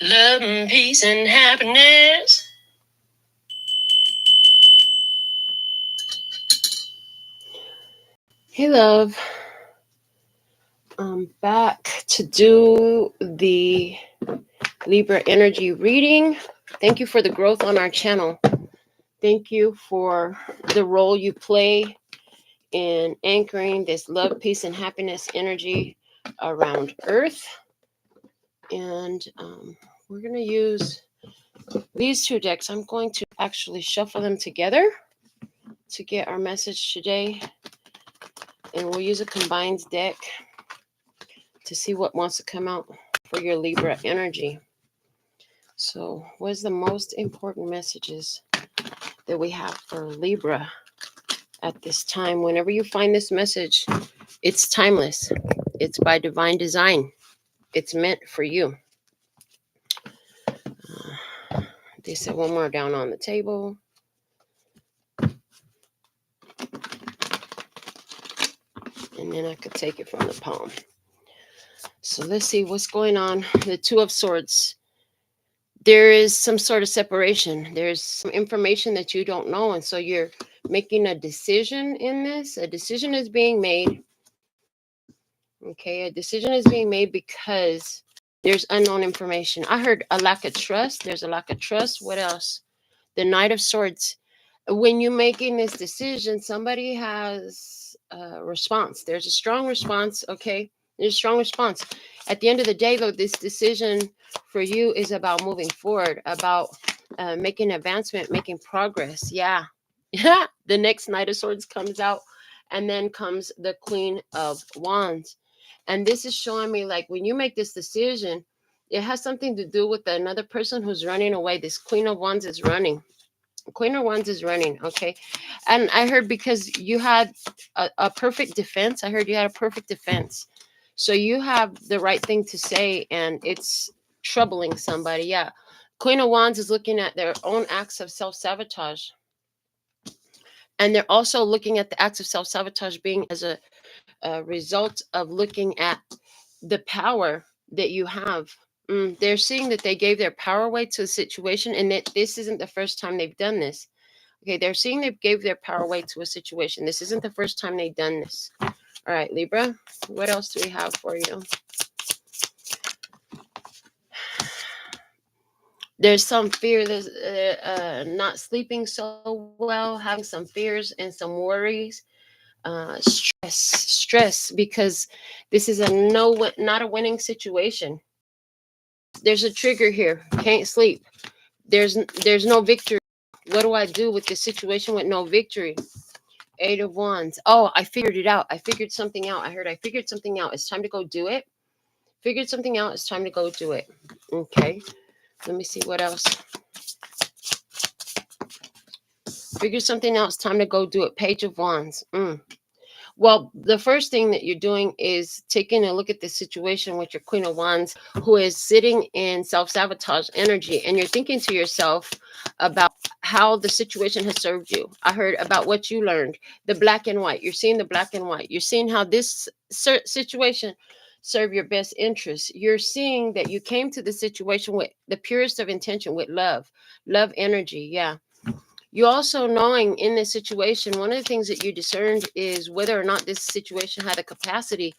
Love and peace and happiness. Hey, love. I'm back to do the Libra energy reading. Thank you for the growth on our channel. Thank you for the role you play in anchoring this love, peace, and happiness energy around Earth. And we're going to use these two decks. I'm going to actually shuffle them together to get our message today. And we'll use a combined deck to see what wants to come out for your Libra energy. So, what's the most important messages that we have for Libra at this time? Whenever you find this message, it's timeless. It's by divine design. It's meant for you. They said one more down on the table. And then I could take it from the palm. So let's see what's going on. The Two of Swords. There is some sort of separation. There's some information that you don't know. And so you're making a decision in this. A decision is being made. Okay, a decision is being made because there's unknown information. I heard a lack of trust. There's a lack of trust. What else? The Knight of Swords. When you're making this decision, somebody has a response. There's a strong response, okay? There's a strong response. At the end of the day, though, this decision for you is about moving forward, about making advancement, making progress. Yeah. Yeah. The next Knight of Swords comes out, and then comes the Queen of Wands. And this is showing me, like, when you make this decision, it has something to do with another person who's running away. This Queen of Wands is running. Queen of Wands is running, okay? And I heard because you had a perfect defense. I heard you had a perfect defense. So you have the right thing to say, and it's troubling somebody. Yeah. Queen of Wands is looking at their own acts of self-sabotage. And they're also looking at the acts of self-sabotage being as a result of looking at the power that you have. They're seeing that they gave their power away to a situation, and that this isn't the first time they've done this. Okay, they're seeing they gave their power away to a situation. This isn't the first time they've done this. All right, Libra, what else do we have for you? There's some fear. There's not sleeping so well, having some fears and some worries. Stress, because this is not a winning situation. There's a trigger here. Can't sleep. There's no victory. What do I do with this situation with no victory? Eight of Wands. Oh, I figured it out. I figured something out. I heard I figured something out. It's time to go do it. Figured something out. It's time to go do it. Okay. Let me see what else. Figured something out. It's time to go do it. Page of Wands. Well, the first thing that you're doing is taking a look at the situation with your Queen of Wands, who is sitting in self-sabotage energy, and you're thinking to yourself about how the situation has served you. I heard about what you learned, the black and white. You're seeing the black and white. You're seeing how this situation served your best interests. You're seeing that you came to the situation with the purest of intention, with love energy. Yeah. You also knowing in this situation, one of the things that you discerned is whether or not this situation had the capacity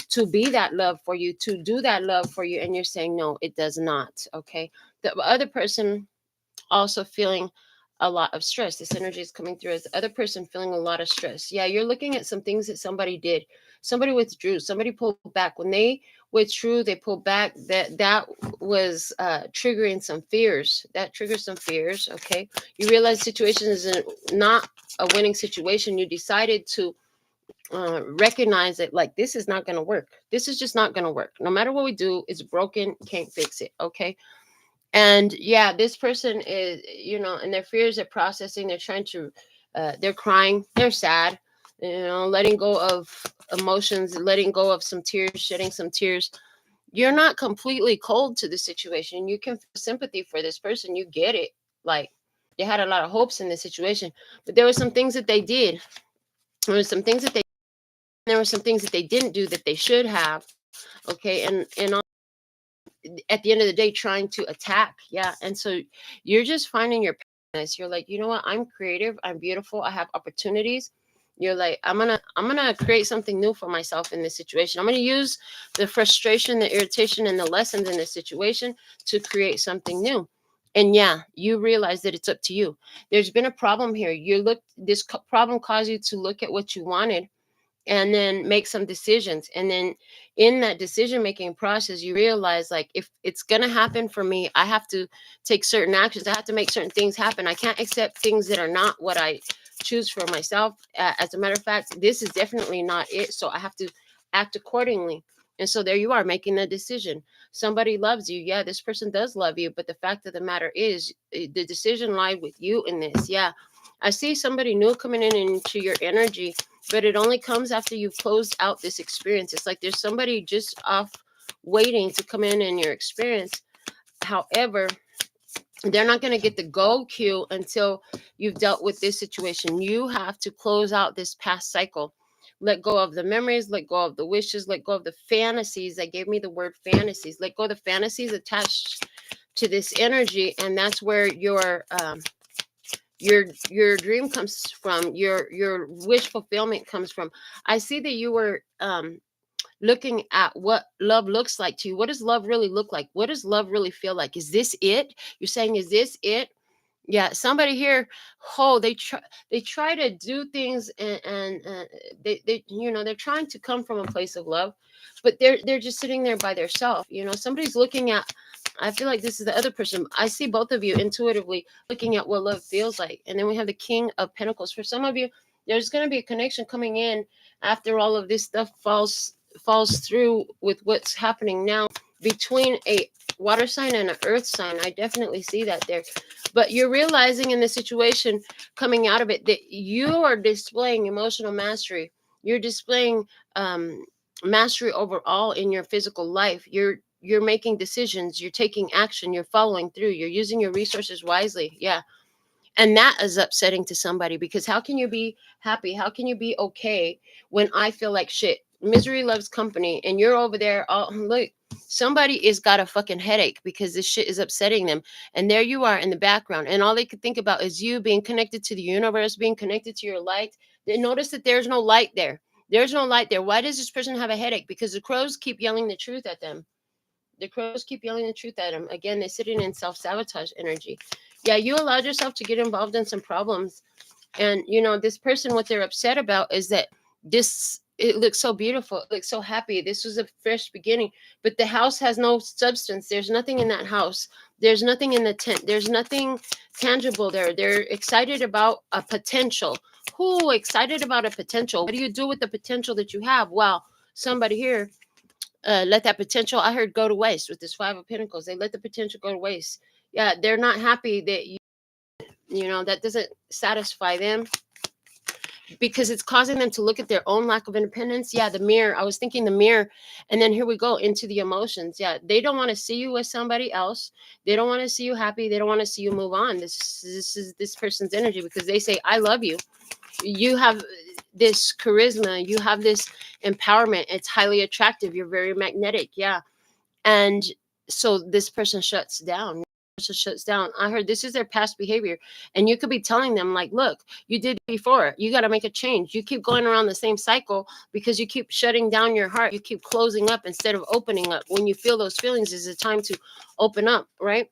to be that love for you, to do that love for you. And you're saying, no, it does not. Okay. The other person also feeling a lot of stress. This energy is coming through as the other person feeling a lot of stress. Yeah, you're looking at some things that somebody did. Somebody withdrew. Somebody pulled back. When they withdrew, they pulled back. That was triggering some fears. That triggered some fears. Okay, you realize the situation is not a winning situation. You decided to recognize it, like, this is not going to work. This is just not going to work. No matter what we do, it's broken. Can't fix it. Okay. And yeah, this person is, and their fears are processing. They're trying to, they're crying. They're sad, letting go of emotions, letting go of some tears, shedding some tears. You're not completely cold to the situation. You can feel sympathy for this person. You get it. Like, they had a lot of hopes in this situation, but there were some things that they did. There were some things that they didn't do that they should have. Okay. And at the end of the day trying to attack. Yeah. And so you're just finding your peacefulness. You're like, you know what, I'm creative, I'm beautiful, I have opportunities. You're like, I'm gonna create something new for myself in this situation. I'm gonna use the frustration, the irritation, and the lessons in this situation to create something new. And yeah, you realize that it's up to you. There's been a problem here. This problem caused you to look at what you wanted and then make some decisions. And then in that decision making process, you realize, like, if it's going to happen for me, I have to take certain actions. I have to make certain things happen. I can't accept things that are not what I choose for myself. As a matter of fact, this is definitely not it. So I have to act accordingly. And so there you are, making the decision. Somebody loves you. Yeah, this person does love you. But the fact of the matter is, the decision lied with you in this. Yeah. I see somebody new coming in into your energy, but it only comes after you've closed out this experience. It's like there's somebody just off waiting to come in your experience. However, they're not going to get the go cue until you've dealt with this situation. You have to close out this past cycle. Let go of the memories, let go of the wishes, let go of the fantasies. That gave me the word fantasies. Let go of the fantasies attached to this energy. And that's where your dream comes from, your wish fulfillment comes from. I see that you were looking at what love looks like to you. What does love really look like? What does love really feel like? Is this it? You're saying, is this it? Yeah, somebody here, oh, they try to do things, and they they're trying to come from a place of love, but they're just sitting there by themselves. Somebody's looking at, I feel like this is the other person. I see both of you intuitively looking at what love feels like. And then we have the King of Pentacles. For some of you, there's going to be a connection coming in after all of this stuff falls through with what's happening now between a water sign and an earth sign. I definitely see that there. But you're realizing in the situation, coming out of it, that you are displaying emotional mastery. You're displaying mastery overall in your physical life. You're making decisions, you're taking action, you're following through, you're using your resources wisely. Yeah. And that is upsetting to somebody, because how can you be happy? How can you be okay when I feel like shit? Misery loves company, and you're over there. Oh, look, somebody is got a fucking headache because this shit is upsetting them. And there you are in the background, and all they could think about is you being connected to the universe, being connected to your light. They notice that there's no light there. There's no light there. Why does this person have a headache? Because the crows keep yelling the truth at them. The crows keep yelling the truth at them. Again, they're sitting in self-sabotage energy. Yeah, you allowed yourself to get involved in some problems. And, this person, what they're upset about is that it looks so beautiful. It looks so happy. This was a fresh beginning. But the house has no substance. There's nothing in that house. There's nothing in the tent. There's nothing tangible there. They're excited about a potential. Who excited about a potential? What do you do with the potential that you have? Well, somebody here let that potential, I heard, go to waste with this Five of Pentacles. They let the potential go to waste. Yeah, they're not happy that that doesn't satisfy them, because it's causing them to look at their own lack of independence. Yeah, the mirror. I was thinking the mirror. And then here we go into the emotions. Yeah, they don't want to see you with somebody else. They don't want to see you happy. They don't want to see you move on. This is this person's energy, because they say, I love you. You have this charisma. You have this empowerment. It's highly attractive. You're very magnetic. Yeah. And so this person shuts down. I heard this is their past behavior. And you could be telling them, like, look, you did before. You got to make a change. You keep going around the same cycle because you keep shutting down your heart. You keep closing up instead of opening up. When you feel those feelings, is a time to open up, right?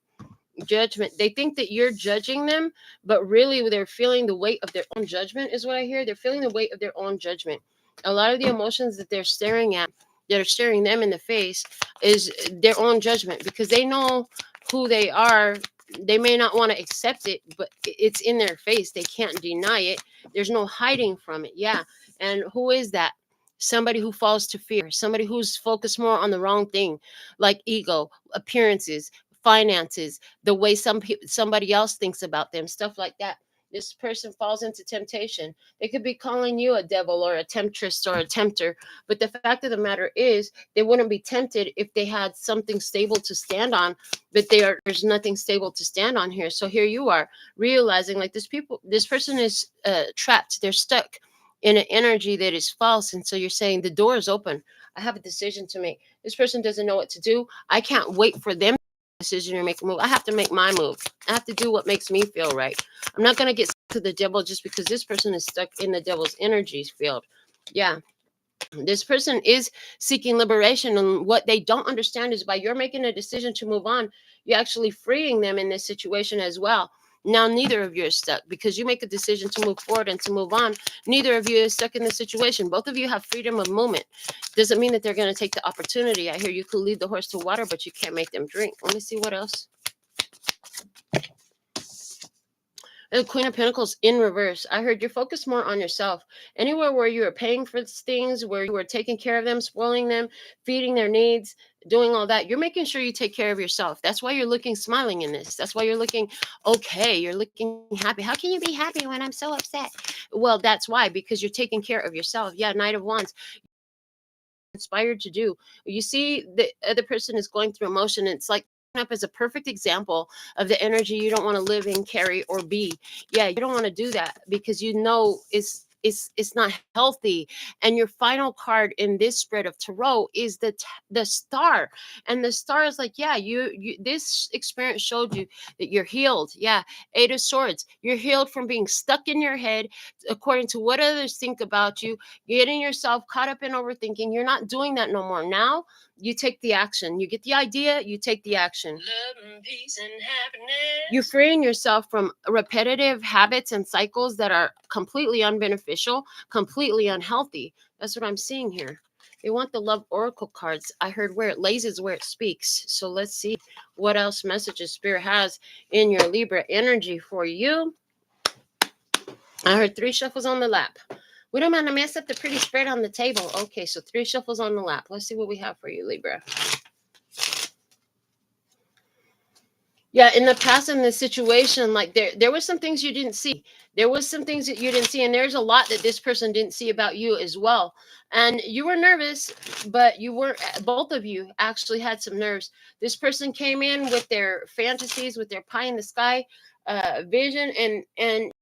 Judgment. They think that you're judging them, but really they're feeling the weight of their own judgment, is what I hear. They're feeling the weight of their own judgment. A lot of the emotions that they're staring at, that are staring them in the face, is their own judgment, because they know who they are. They may not want to accept it, but it's in their face. They can't deny it. There's no hiding from it. Yeah. And who is that? Somebody who falls to fear, somebody who's focused more on the wrong thing, like ego, appearances, finances, the way somebody else thinks about them, stuff like that. This person falls into temptation. They could be calling you a devil or a temptress or a tempter, but the fact of the matter is, they wouldn't be tempted if they had something stable to stand on. But there's nothing stable to stand on here. So here you are realizing, like, this person is trapped. They're stuck in an energy that is false. And so you're saying, the door is open. I have a decision to make. This person doesn't know what to do. I can't wait for them to make a decision or make a move. I have to make my move. I have to do what makes me feel right. I'm not going to get stuck to the devil just because this person is stuck in the devil's energies field. Yeah. This person is seeking liberation, and what they don't understand is by you're making a decision to move on, you're actually freeing them in this situation as well. Now neither of you are stuck because you make a decision to move forward and to move on. Neither of you is stuck in the situation. Both of you have freedom of movement. Doesn't mean that they're going to take the opportunity. I hear you could lead the horse to water, but you can't make them drink. Let me see what else. The Queen of Pentacles in reverse. I heard you're focused more on yourself. Anywhere where you are paying for things, where you are taking care of them, spoiling them, feeding their needs, doing all that, you're making sure you take care of yourself. That's why you're looking smiling in this. That's why you're looking okay. You're looking happy. How can you be happy when I'm so upset? Well, that's why, because you're taking care of yourself. Yeah, Knight of Wands. Inspired to do. You see, the other person is going through emotion. It's like up as a perfect example of the energy you don't want to live in, carry, or be. Yeah, you don't want to do that because you know it's not healthy. And your final card in this spread of tarot is the star, and the star is like, yeah, you this experience showed you that you're healed. Yeah, Eight of Swords, you're healed from being stuck in your head according to what others think about you. You're getting yourself caught up in overthinking. You're not doing that no more. Now you take the action. You get the idea, you take the action. Love and peace and happiness. You're freeing yourself from repetitive habits and cycles that are completely unbeneficial, completely unhealthy. That's what I'm seeing here. They want the love oracle cards. I heard where it lays is where it speaks. So let's see what else messages Spirit has in your Libra energy for you. I heard 3 shuffles on the lap. We don't want to mess up the pretty spread on the table. Okay, so 3 shuffles on the lap. Let's see what we have for you, Libra. Yeah, in the past, in this situation, like there was some things you didn't see. There was some things that you didn't see, and there's a lot that this person didn't see about you as well. And you were nervous, but you were both of you actually had some nerves. This person came in with their fantasies, with their pie in the sky vision, and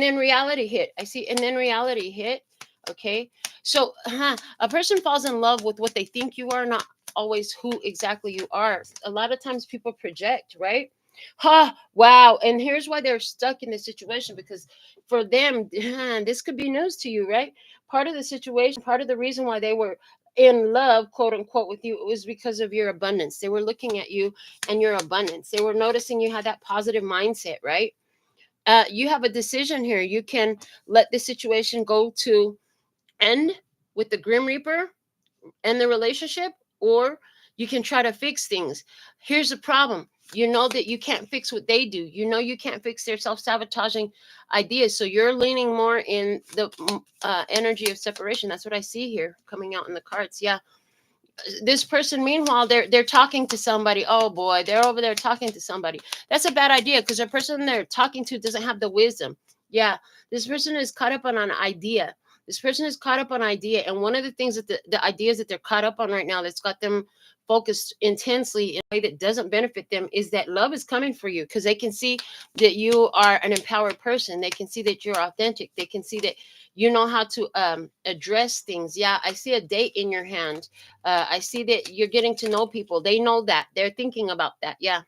then reality hit. I see, and then reality hit. Okay, so a person falls in love with what they think you are, not always who exactly you are. A lot of times people project, right? Wow. And here's why they're stuck in this situation, because for them, this could be news to you, right? Part of the situation, part of the reason why they were in love, quote unquote, with you, it was because of your abundance. They were looking at you and your abundance. They were noticing you had that positive mindset, right? You have a decision here. You can let the situation go to end with the Grim Reaper and the relationship, or you can try to fix things. Here's the problem. You know that you can't fix what they do. You know you can't fix their self-sabotaging ideas. So you're leaning more in the energy of separation. That's what I see here coming out in the cards. Yeah. This person, meanwhile, they're talking to somebody. Oh boy, they're over there talking to somebody. That's a bad idea because the person they're talking to doesn't have the wisdom. Yeah, this person is caught up on an idea. This person is caught up on idea, and one of the things that the ideas that they're caught up on right now that's got them focused intensely in a way that doesn't benefit them is that love is coming for you, because they can see that you are an empowered person. They can see that you're authentic. They can see that you know how to address things. Yeah, I see a date in your hand. I see that you're getting to know people. They know that. They're thinking about that. Yeah.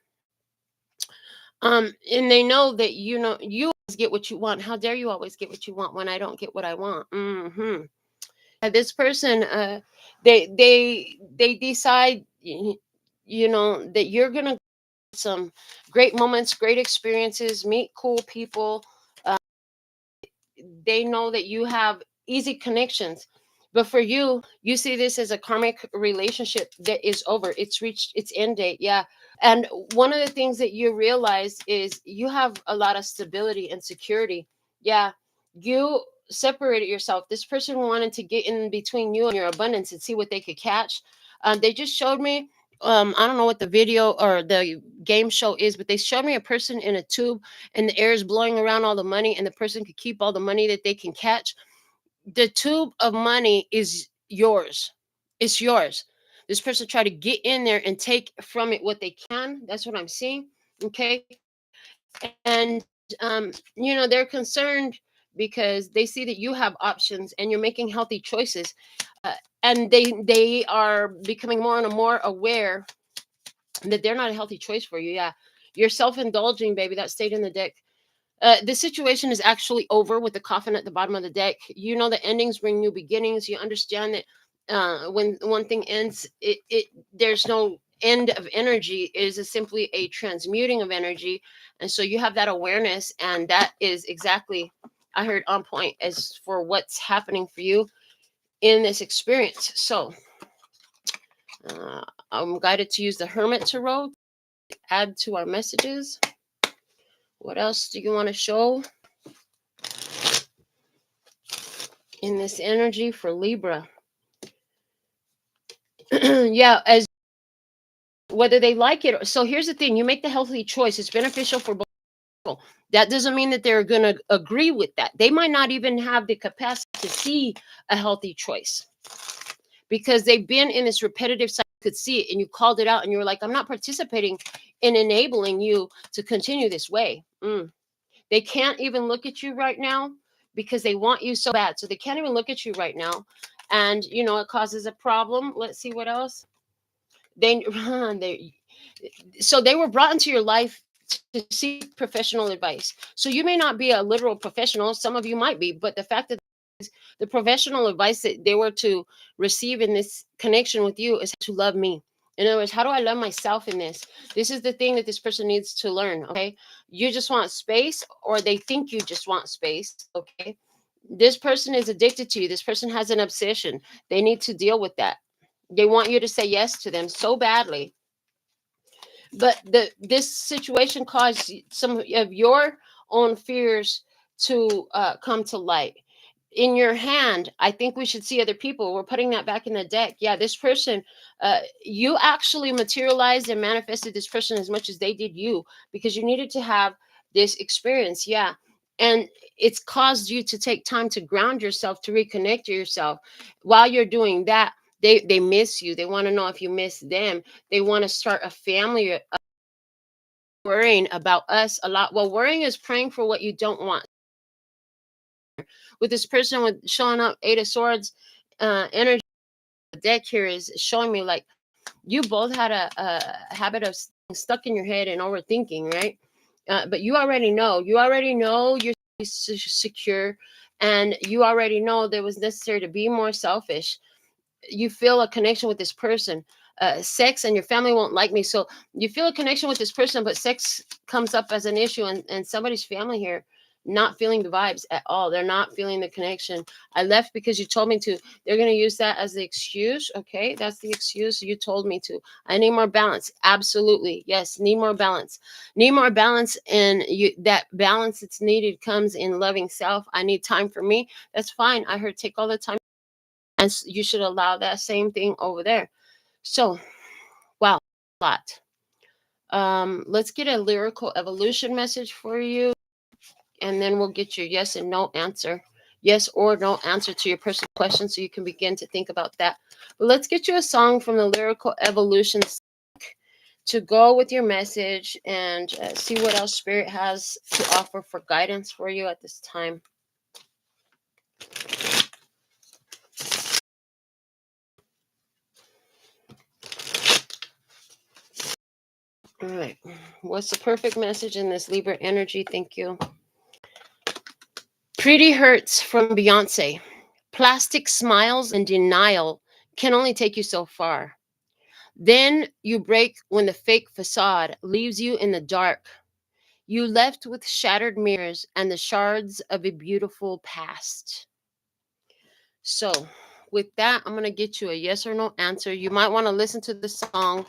And they know that you always get what you want. How dare you always get what you want when I don't get what I want? This person, they decide, that you're gonna some great moments, great experiences, meet cool people. They know that you have easy connections, but for you, you see this as a karmic relationship that is over. It's reached its end date. Yeah. And one of the things that you realize is you have a lot of stability and security. Yeah. You separated yourself. This person wanted to get in between you and your abundance and see what they could catch. They just showed me, I don't know what the video or the game show is, but they showed me a person in a tube and the air is blowing around all the money, and the person could keep all the money that they can catch. The tube of money is yours. It's yours. This person tried to get in there and take from it what they can. That's what I'm seeing. Okay. And they're concerned because they see that you have options and you're making healthy choices. And they are becoming more and more aware that they're not a healthy choice for you. Yeah, you're self-indulging, baby. That stayed in the deck. The situation is actually over with the coffin at the bottom of the deck. You know that endings bring new beginnings. You understand that when one thing ends, it there's no end of energy. It is simply a transmuting of energy, and so you have that awareness, and that is exactly, I heard, on point as for what's happening for you in this experience. So I'm guided to use the Hermit Tarot, add to our messages. What else do you want to show in this energy for Libra? Yeah, as whether they like it. So here's the thing: you make the healthy choice. It's beneficial for both people. That doesn't mean that they're going to agree with that. They might not even have the capacity to see a healthy choice because they've been in this repetitive cycle. You could see it, and you called it out, and you were like, "I'm not participating in enabling you to continue this way." They can't even look at you right now because they want you so bad. So they can't even look at you right now. And, it causes a problem. Let's see what else. They, so they were brought into your life to seek professional advice. So you may not be a literal professional. Some of you might be, but the fact that the professional advice that they were to receive in this connection with you is to love me. In other words, how do I love myself in this? This is the thing that this person needs to learn, okay? You just want space, or they think you just want space, okay? This person is addicted to you. This person has an obsession. They need to deal with that. They want you to say yes to them so badly. But this situation caused some of your own fears to come to light. In your hand, I think we should see other people. We're putting that back in the deck. Yeah, this person, you actually materialized and manifested this person as much as they did you, because you needed to have this experience. Yeah. And it's caused you to take time to ground yourself, to reconnect to yourself. While you're doing that, they miss you. They want to know if you miss them. They want to start a family. Worrying about us a lot. Well, worrying is praying for what you don't want. With this person with showing up Eight of Swords energy, the deck here is showing me like you both had a habit of stuck in your head and overthinking, right? But you already know you're secure, and you already know that it was necessary to be more selfish. You feel a connection with this person. Sex and your family won't like me. So you feel a connection with this person, but sex comes up as an issue, and somebody's family here not feeling the vibes at all. They're not feeling the connection. I left because you told me to. They're going to use that as the excuse. Okay, that's the excuse. You told me to. I need more balance. Absolutely. Yes, need more balance. Need more balance, and that balance that's needed comes in loving self. I need time for me. That's fine. I heard take all the time, and you should allow that same thing over there. So, wow, a lot. Let's get a lyrical evolution message for you, and then we'll get your yes and no answer. Yes or no answer to your personal question, so you can begin to think about that. But let's get you a song from the lyrical evolution to go with your message, and see what else Spirit has to offer for guidance for you at this time. All right. What's the perfect message in this Libra energy? Thank you. Pretty Hurts from Beyonce. Plastic smiles and denial can only take you so far. Then you break when the fake facade leaves you in the dark. You left with shattered mirrors and the shards of a beautiful past. So, with that, I'm going to get you a yes or no answer. You might want to listen to the song.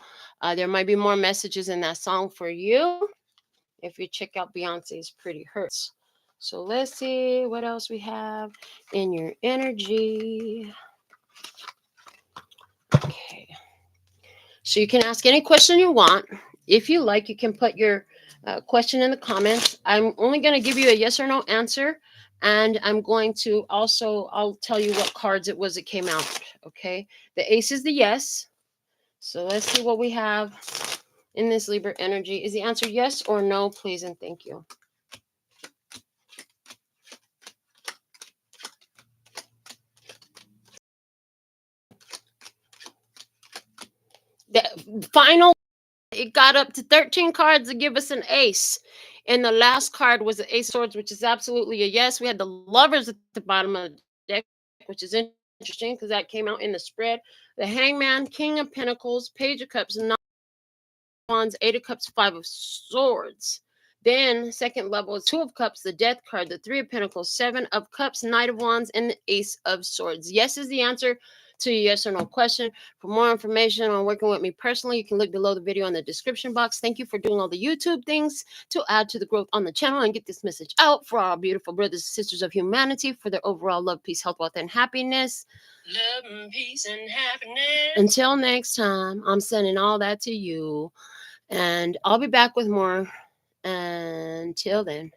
There might be more messages in that song for you if you check out Beyonce's Pretty Hurts. So let's see what else we have in your energy. Okay. So you can ask any question you want. If you like, you can put your question in the comments. I'm only going to give you a yes or no answer. And I'm going to also, I'll tell you what cards it was that came out. Okay. The ace is the yes. So let's see what we have in this Libra energy. Is the answer yes or no, please and thank you? The final, it got up to 13 cards to give us an ace. And the last card was the Ace of Swords, which is absolutely a yes. We had the Lovers at the bottom of the deck, which is interesting because that came out in the spread. The Hangman, King of Pentacles, Page of Cups, Nine of Wands, Eight of Cups, Five of Swords. Then, second level is Two of Cups, the Death card, the Three of Pentacles, Seven of Cups, Knight of Wands, and the Ace of Swords. Yes is the answer to your yes or no question. For more information on working with me personally, you can look below the video in the description box. Thank you for doing all the YouTube things to add to the growth on the channel and get this message out for our beautiful brothers and sisters of humanity, for their overall love, peace, health, wealth, and happiness. Love, peace, and happiness. Until next time, I'm sending all that to you. And I'll be back with more. Until then.